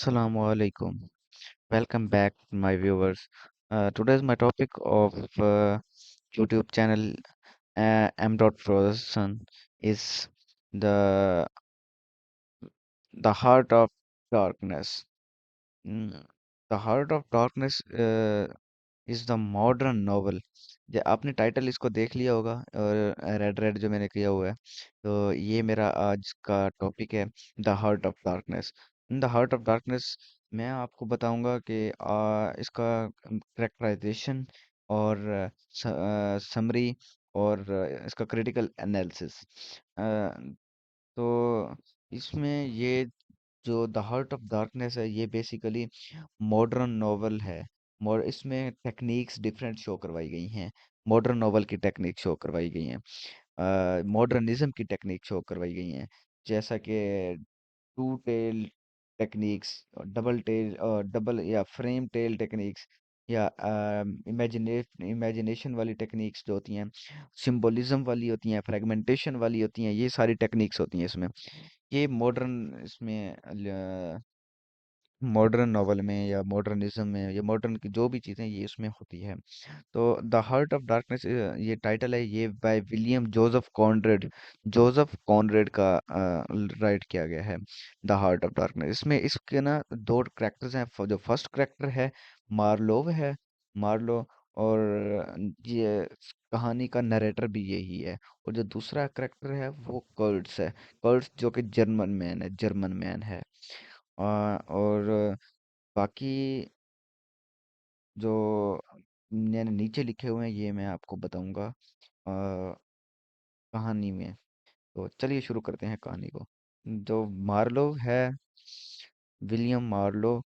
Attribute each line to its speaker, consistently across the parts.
Speaker 1: Assalamu alaikum. Welcome back, my viewers. Today's my topic of YouTube channel M. Frozen is the the heart of darkness. Mm, The heart of darkness is the modern novel. आपने title इसको देख लिया होगा और red red जो मैंने किया हुआ है। तो ये मेरा आज का टॉपिक है, the heart of darkness. In the heart of darkness मैं आपको बताऊंगा कि इसका करेक्टराइजेशन और समरी और इसका क्रिटिकल एनालिसिस। तो इसमें ये जो द हार्ट ऑफ डार्कनेस है ये बेसिकली मॉडर्न नॉवल है। मोर इसमें टेक्निक्स डिफरेंट शो करवाई गई हैं। मॉडर्न नॉवल की टेक्निक शो करवाई गई हैं, मॉडर्निज्म की टेक्निक शो करवाई गई हैं। जैसा कि टू टेल टेक्निक्स, डबल या फ्रेम टेल टेक्निक्स, या इमेजिनेशन वाली टेक्निक्स जो होती हैं, सिंबोलिज्म वाली होती हैं, फ्रेगमेंटेशन वाली होती हैं, ये सारी टेक्निक्स होती हैं इसमें। ये मॉडर्न इसमें मॉडर्न नॉवल में या मॉडर्निज्म में या मॉडर्न की जो भी चीज़ें ये इसमें होती है। तो द हार्ट ऑफ डार्कनेस ये टाइटल है, ये by William Joseph Conrad. Joseph Conrad का राइट किया गया है द हार्ट ऑफ डार्कनेस। इसमें इसके ना दो करेक्टर्स हैं। जो फर्स्ट करेक्टर है मार्लोव है, मार्लो। और ये कहानी का नरेटर भी यही है। और जो दूसरा करेक्टर है वो कर्ट्स है। कर्ट्स जो कि जर्मन मैन है। और बाकी जो मैंने नीचे लिखे हुए हैं ये मैं आपको बताऊंगा कहानी में। तो चलिए शुरू करते हैं कहानी को। जो मार्लो है, विलियम मार्लो,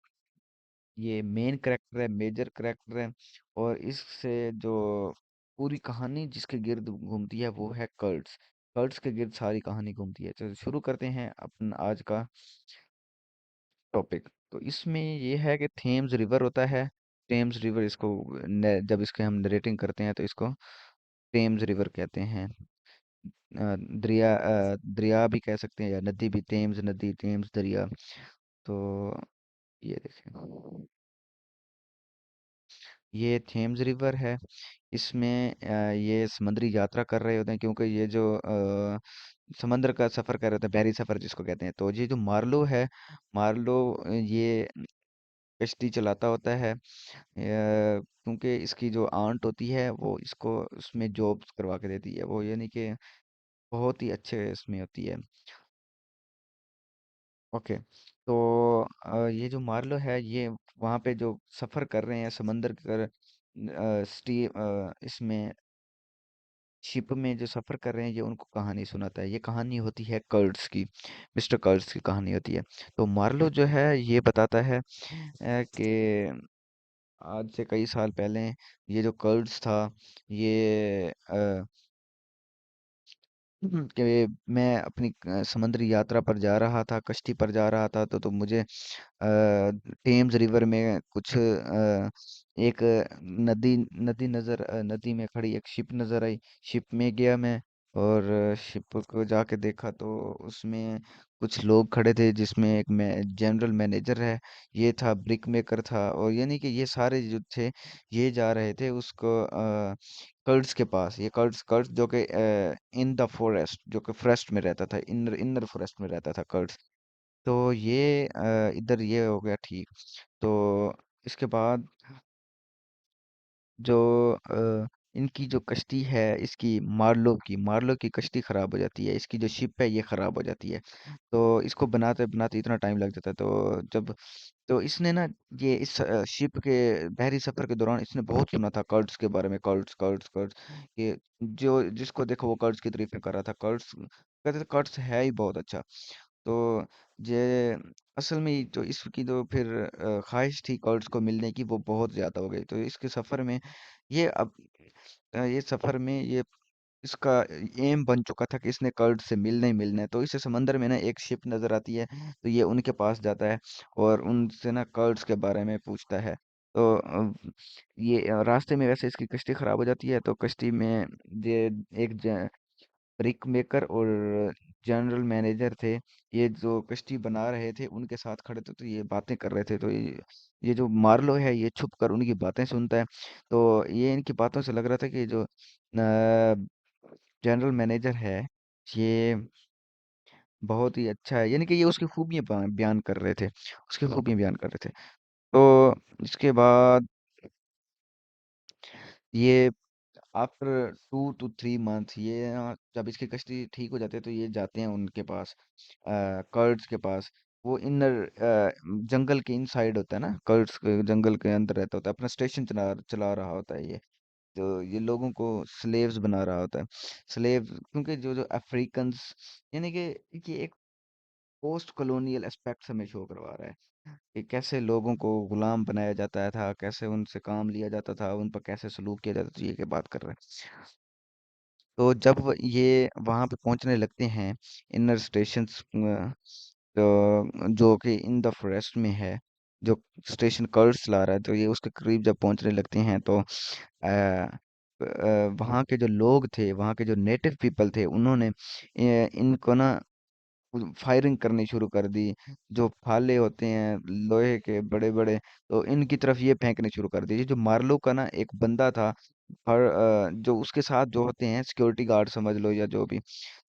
Speaker 1: ये मेन करेक्टर है, मेजर करेक्टर है। और इससे जो पूरी कहानी जिसके गिर्द घूमती है वो है कर्ट्स। कर्ट्स के गिर्द सारी कहानी घूमती है। तो शुरू करते हैं अपना आज का टॉपिक। तो इसमें ये है कि थेम्स रिवर होता है। थेम्स रिवर इसको जब इसके हम नरेटिंग करते हैं तो इसको थेम्स रिवर कहते हैं। दरिया भी कह सकते हैं या नदी भी, थेम्स नदी, थेम्स दरिया। तो ये देखें, ये थेम्स रिवर है। इसमें ये समुद्री यात्रा कर रहे होते हैं, क्योंकि ये जो समंदर का सफर कर रहे होते हैं, बहरी सफर जिसको कहते हैं। तो ये जो मार्लो है, मार्लो ये कश्ती चलाता होता है। क्योंकि इसकी जो आंट होती है वो इसको उसमें जॉब्स करवा के देती है, वो यानी कि बहुत ही अच्छे इसमें होती है। ओके। तो ये जो मार्लो है ये वहाँ पे जो सफ़र कर रहे हैं समंदर कर इसमें शिप में जो सफ़र कर रहे हैं ये उनको कहानी सुनाता है। ये कहानी होती है कर्ड्स की, मिस्टर कर्ड्स की कहानी होती है। तो मार्लो जो है ये बताता है कि आज से कई साल पहले ये जो कर्ड्स था ये कि मैं अपनी समुद्री यात्रा पर जा रहा था, कश्ती पर जा रहा था। तो मुझे टेम्स रिवर में कुछ एक नदी में खड़ी एक शिप नज़र आई। शिप में गया मैं और शिप को जाके देखा तो उसमें कुछ लोग खड़े थे, जिसमें एक जनरल मैनेजर है, ये था, ब्रिक मेकर था। और यानी कि ये सारे जो थे ये जा रहे थे उसको कर्ड्स के पास। ये कर्ड्स कर्ड्स जो कि इन द फॉरेस्ट, जो कि फॉरेस्ट में रहता था, इनर इनर फॉरेस्ट में रहता था कर्ड्स। तो ये इधर ये हो गया ठीक। तो इसके बाद जो इनकी जो कश्ती है, इसकी मार्लो की कश्ती खराब हो जाती है, इसकी जो शिप है ये खराब हो जाती है। तो इसको बनाते बनाते इतना टाइम लग जाता है। तो इसने ना ये इस शिप के बहरी सफर के दौरान इसने बहुत सुना था कर्ड्स के बारे में, कर्ड्स कर्ड्स कर्ड्स। ये जो जिसको देखो वो कर्ड्स की तारीफें कर रहा था। कर्ड्स कहते थे कर्ड्स है ही बहुत अच्छा। तो ये असल में जो इसकी जो फिर ख्वाहिश थी कर्ड्स को मिलने की वो बहुत ज़्यादा हो गई। तो इसके सफ़र में ये अब ये सफ़र में ये इसका एम बन चुका था कि इसने कर्ड से मिलना ही मिलना है। तो इसे समंदर में ना एक शिप नज़र आती है, तो ये उनके पास जाता है और उनसे ना कर्ड्स के बारे में पूछता है। तो ये रास्ते में वैसे इसकी कश्ती खराब हो जाती है। तो कश्ती में ये एक ब्रिक मेकर और जनरल मैनेजर थे, ये जो कश्ती बना रहे थे उनके साथ खड़े थे, तो ये बातें कर रहे थे, तो ये जो मार्लो है ये छुप कर उनकी बातें सुनता है। तो ये इनकी बातों से लग रहा था कि जो जनरल मैनेजर है ये बहुत ही अच्छा है, यानी कि ये उसकी खूबियां बयान कर रहे थे, उसकी खूबियां बयान कर रहे थे। तो इसके बाद ये आफ्टर 2 to 3 मंथ ये जब इसकी कश्ती ठीक हो जाती है तो ये जाते हैं उनके पास, कर्ड्स के पास। वो इनर जंगल के इनसाइड होता है ना, कर्ड्स के जंगल के अंदर रहता होता है, अपना स्टेशन चला चला रहा होता है ये। तो ये लोगों को स्लेव्स बना रहा होता है, स्लेव, क्योंकि जो जो अफ्रीकन्स, यानी कि ये एक पोस्ट कॉलोनियल एस्पेक्ट्स हमें शो करवा रहा है कि कैसे लोगों को गुलाम बनाया जाता था, कैसे उनसे काम लिया जाता था, उन पर कैसे सलूक किया जाता था, तो ये की बात कर रहे हैं। तो जब ये वहां पे पहुंचने लगते हैं इनर स्टेशंस, तो जो कि इन द फॉरेस्ट में है, जो स्टेशन कर्स ला रहा है, तो ये उसके करीब जब पहुंचने लगते हैं तो वहाँ के जो लोग थे, वहाँ के जो नेटिव पीपल थे, उन्होंने इनको ना फायरिंग करनी शुरू कर दी। जो भाले होते हैं लोहे के बड़े बड़े, तो इनकी तरफ ये फेंकने शुरू कर दिए। ये जो मार्लो का ना एक बंदा था, जो उसके साथ जो होते हैं सिक्योरिटी गार्ड समझ लो या जो भी,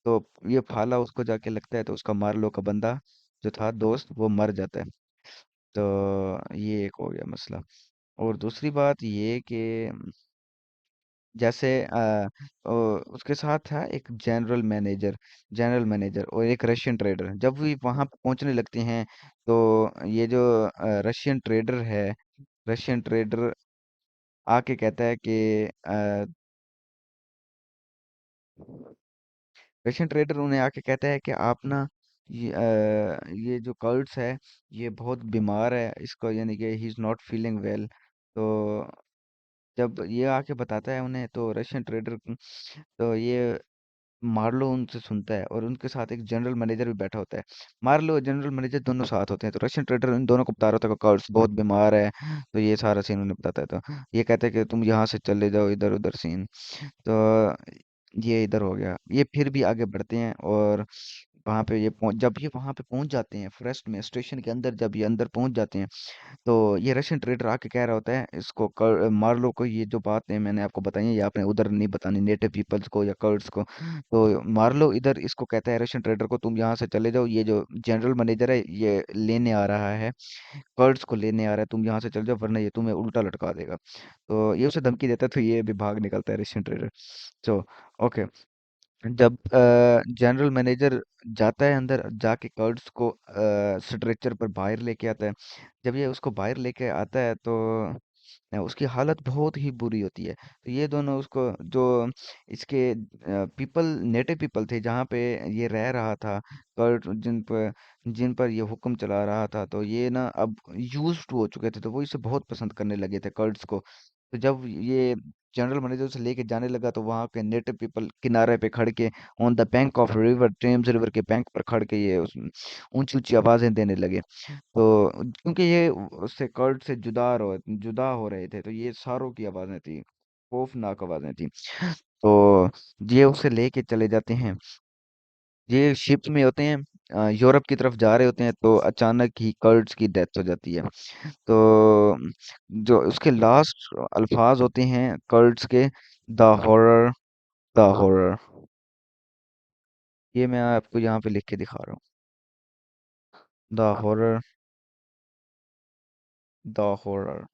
Speaker 1: तो ये भाला उसको जाके लगता है, तो उसका मार्लो का बंदा जो था दोस्त वो मर जाता है। तो ये एक हो गया मसला। और दूसरी बात ये कि जैसे उसके साथ था एक जनरल मैनेजर और एक रशियन ट्रेडर। जब भी वहां पे पहुंचने लगते हैं तो ये जो रशियन ट्रेडर है, रशियन ट्रेडर आके कहता है कि रशियन ट्रेडर उन्हें आके कहता है कि आप ना ये जो कर्ड्स है ये बहुत बीमार है, इसको यानी कि he is not feeling well. तो जब ये आके बताता है उन्हें, तो रशियन ट्रेडर, तो ये मार्लो उनसे सुनता है, और उनके साथ एक जनरल मैनेजर भी बैठा होता है। मार्लो और जनरल मैनेजर दोनों साथ होते हैं, तो रशियन ट्रेडर इन दोनों को बता रहा होता है कि कर्स बहुत बीमार है। तो ये सारा सीन उन्हें बताता है, तो ये कहते हैं कि तुम यहाँ से चले जाओ इधर उधर सीन। तो ये इधर हो गया, ये फिर भी आगे बढ़ते हैं, और वहां पे जब ये वहां पे पहुंच जाते हैं फॉरेस्ट में, स्टेशन के अंदर जब ये अंदर पहुंच जाते हैं, तो ये रशियन ट्रेडर आके कह रहा होता है इसको, मार्लो को, ये जो बात है मैंने आपको बताई है ये आपने उधर नहीं बतानी नेटिव पीपल्स को या कर्ड्स को। तो मार्लो इधर इसको कहता है रशियन ट्रेडर को, तुम यहाँ से चले जाओ, ये जो जनरल मैनेजर है ये लेने आ रहा है, कर्ड्स को लेने आ रहा है, तुम यहाँ से चले जाओ वरना ये तुम्हें उल्टा लटका देगा। तो ये उसे धमकी देता है, तो ये भी भाग निकलता है रशियन ट्रेडर। तो ओके, जब जनरल मैनेजर जाता है अंदर, जाके कर्ड्स को स्ट्रेचर पर बाहर लेके आता है। जब ये उसको बाहर लेके आता है तो उसकी हालत बहुत ही बुरी होती है। तो ये दोनों उसको, जो इसके पीपल, नेटिव पीपल थे जहाँ पे ये रह रहा था, कर्ड जिन पर ये हुक्म चला रहा था, तो ये ना अब यूज्ड टू हो चुके थे, तो वो इसे बहुत पसंद करने लगे थे कर्ड्स को। तो जब ये जनरल मैनेजर से लेके जाने लगा, तो वहाँ के नेटिव पीपल किनारे पे खड़ के, on the bank of river, Thames river के बैंक पर खड़ के ये ऊंची ऊंची आवाजें देने लगे। तो क्योंकि ये उससे कर्ड से जुदा हो रहे थे, तो ये सारों की आवाजें थी, खौफनाक आवाजें थी। तो ये उसे लेके चले जाते हैं, ये शिप में होते हैं, यूरोप की तरफ जा रहे होते हैं, तो अचानक ही कर्ड्स की डेथ हो जाती है। तो जो उसके लास्ट अल्फाज होते हैं कर्ड्स के, द हॉरर, द हॉरर, ये मैं आपको यहाँ पे लिख के दिखा रहा हूँ, द हॉरर, द हॉरर।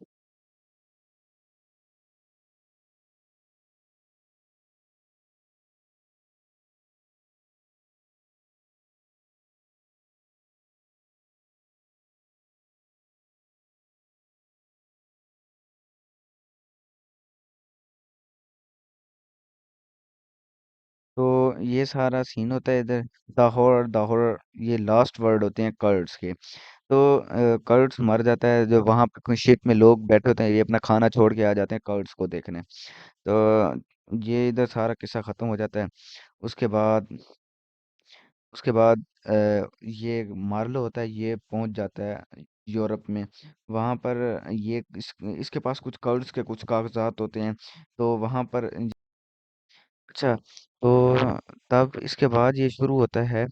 Speaker 1: तो ये सारा सीन होता है इधर, द हॉरर ये लास्ट वर्ड होते हैं कर्ड्स के। तो कर्ड्स मर जाता है, जो वहां पे कोई शिप में लोग बैठे होते हैं, ये अपना खाना छोड़ के आ जाते हैं कर्ड्स को देखने। तो ये इधर सारा किस्सा खत्म हो जाता है। उसके बाद उसके बाद ये मार्लो होता है, ये पहुंच जाता है यूरोप में। वहां पर इसके पास कुछ कर्ड्स के कुछ कागजात होते हैं, तो वहां पर अच्छा, तो तब इसके बाद ये शुरू होता है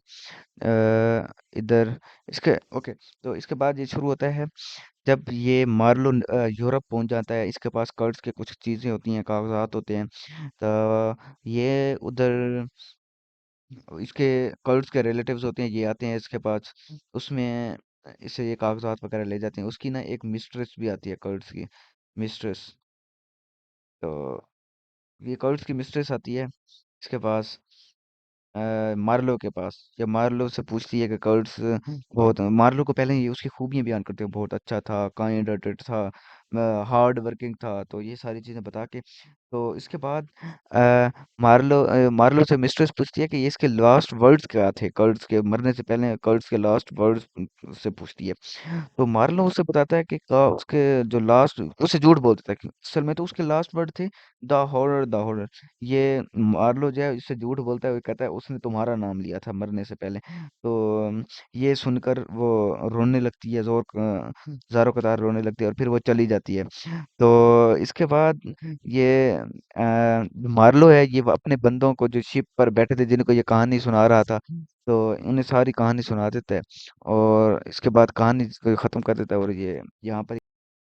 Speaker 1: इधर इसके ओके। तो इसके बाद ये शुरू होता है जब ये मार्लो यूरोप पहुंच जाता है, इसके पास कर्ज के कुछ चीज़ें होती हैं, कागजात होते हैं। तो ये उधर इसके कर्ज के रिलेटिव्स होते हैं, ये आते हैं इसके पास। उसमें इससे ये कागजात वगैरह ले जाते हैं। उसकी ना एक मिस्ट्रेस भी आती है, कर्ज की मिस्ट्रेस। तो ये कर्ज की मिस्ट्रेस आती है इसके पास, मार्लो के पास। जब मार्लो से पूछती है कि कर्ट्स बहुत, मार्लो को पहले ये उसकी खूबियां बयान करते हो, बहुत अच्छा था, काइंड हार्टेड था, हार्ड वर्किंग था, तो ये सारी चीजें बता के। तो इसके बाद मार्लो से मिस्ट्रेस पूछती है कि ये इसके लास्ट वर्ड्स क्या थे, कर्ट्स के मरने से पहले कर्ट्स के लास्ट वर्ड्स से पूछती है। तो मार्लो उसे बताता है कि उसके जो लास्ट, उसे झूठ बोल देता है कि असल में तो उसके लास्ट वर्ड थे द हॉरर द हॉरर। ये मार्लो जो है इससे झूठ बोलता है, वो कहता है उसने तुम्हारा नाम लिया था मरने से पहले। तो ये सुनकर वो रोने लगती है, ज़ारो कतार रोने लगती है, और फिर वो चली जाती है। तो इसके बाद ये मार्लो है, ये अपने बंदों को जो शिप पर बैठे थे, जिनको ये कहानी सुना रहा था, तो उन्हें सारी कहानी सुना देता है। और इसके बाद कहानी को ख़त्म कर देता है, और ये यहाँ पर